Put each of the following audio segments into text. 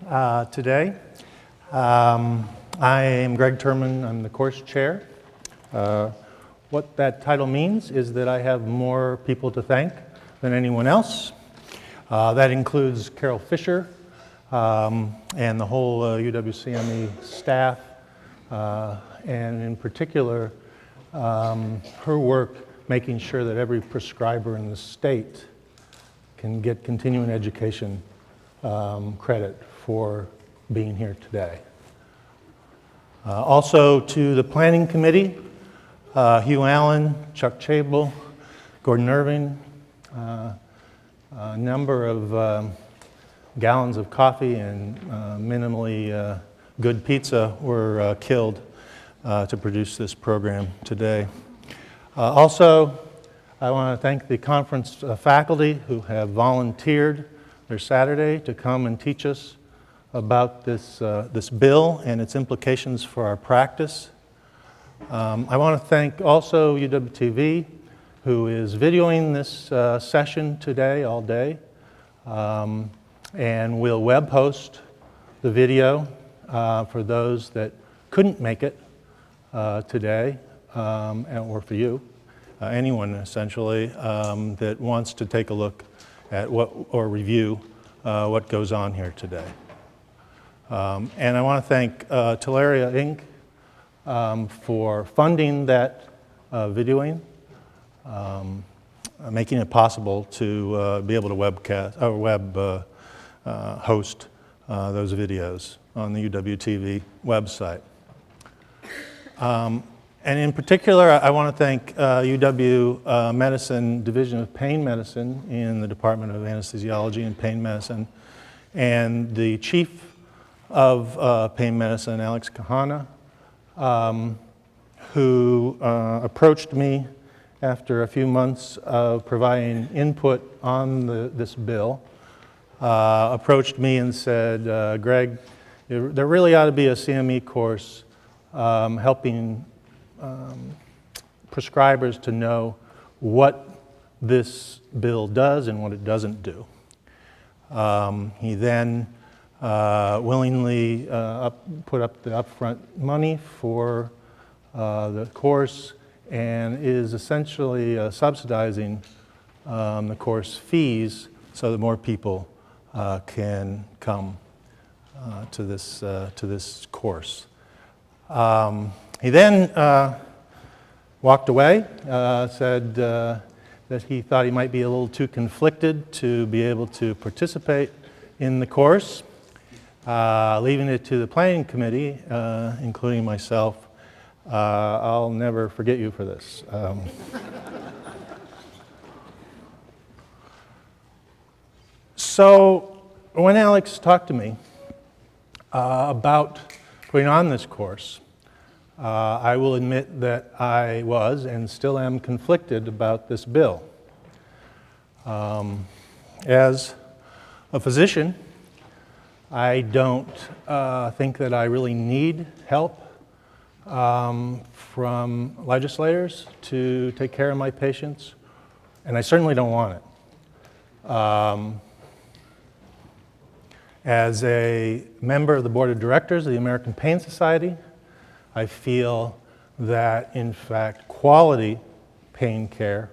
today. I am Greg Terman. I'm the course chair. What that title means is that I have more people to thank than anyone else. That includes Carol Fisher and the whole UWCME staff, and in particular, her work making sure that every prescriber in the state can get continuing education credit for being here today. Also to the planning committee, Hugh Allen, Chuck Chable, Gordon Irving, a number of gallons of coffee and minimally good pizza were killed to produce this program today. Also, I want to thank the conference faculty who have volunteered their Saturday to come and teach us about this bill and its implications for our practice. I want to thank also UWTV, who is videoing this session today, all day, and will web host the video for those that couldn't make it today, or for you, anyone essentially that wants to take a look at or review what goes on here today. And I want to thank Teleria Inc. For funding that videoing, making it possible to be able to webcast or web host those videos on the UWTV website. And in particular, I want to thank UW Medicine Division of Pain Medicine in the Department of Anesthesiology and Pain Medicine, and the Chief of Pain Medicine, Alex Kahana, who approached me after a few months of providing input on this bill, approached me and said, Greg, there really ought to be a CME course helping prescribers to know what this bill does and what it doesn't do. He then willingly put up the upfront money for the course and is essentially subsidizing the course fees so that more people can come to this course. He then walked away, said that he thought he might be a little too conflicted to be able to participate in the course, leaving it to the planning committee, including myself. I'll never forget you for this. So when Alex talked to me about putting on this course, I will admit that I was and still am conflicted about this bill. As a physician, I don't think that I really need help from legislators to take care of my patients, and I certainly don't want it. As a member of the board of directors of the American Pain Society, I feel that, in fact, quality pain care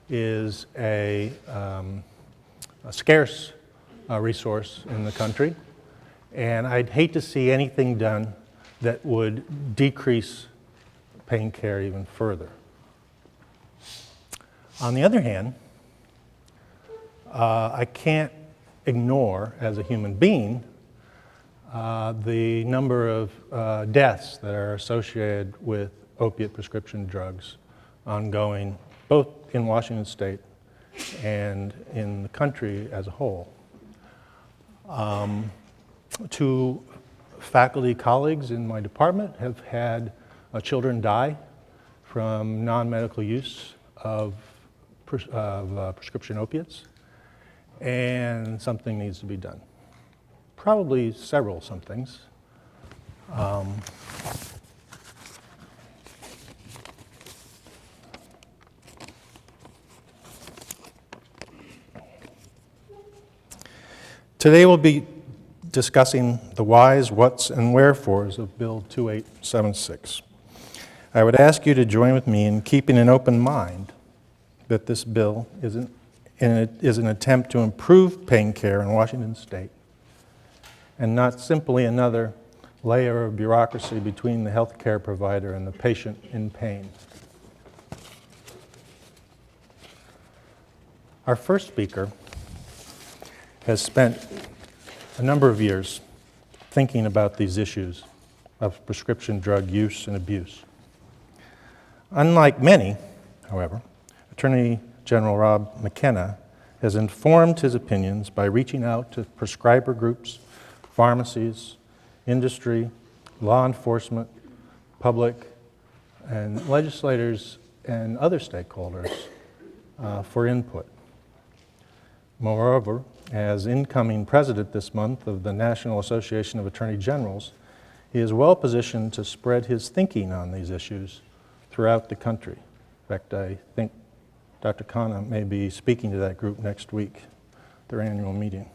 is a scarce resource in the country, and I'd hate to see anything done that would decrease pain care even further. On the other hand, I can't ignore, as a human being, the number of deaths that are associated with opiate prescription drugs ongoing, both in Washington State and in the country as a whole. Two faculty colleagues in my department have had children die from non-medical use of prescription opiates, and something needs to be done. Probably several somethings. Today we'll be discussing the whys, whats, and wherefores of Bill 2876. I would ask you to join with me in keeping an open mind that this bill is an attempt to improve pain care in Washington State and not simply another layer of bureaucracy between the health care provider and the patient in pain. Our first speaker has spent a number of years thinking about these issues of prescription drug use and abuse. Unlike many, however, Attorney General Rob McKenna has informed his opinions by reaching out to prescriber groups, pharmacies, industry, law enforcement, public, and legislators and other stakeholders for input. Moreover, as incoming president this month of the National Association of Attorney Generals, he is well positioned to spread his thinking on these issues throughout the country. In fact, I think Dr. Khanna may be speaking to that group next week, their annual meeting.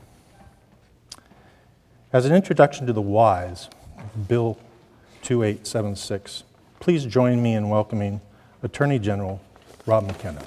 As an introduction to the whys of Bill 2876, please join me in welcoming Attorney General Rob McKenna.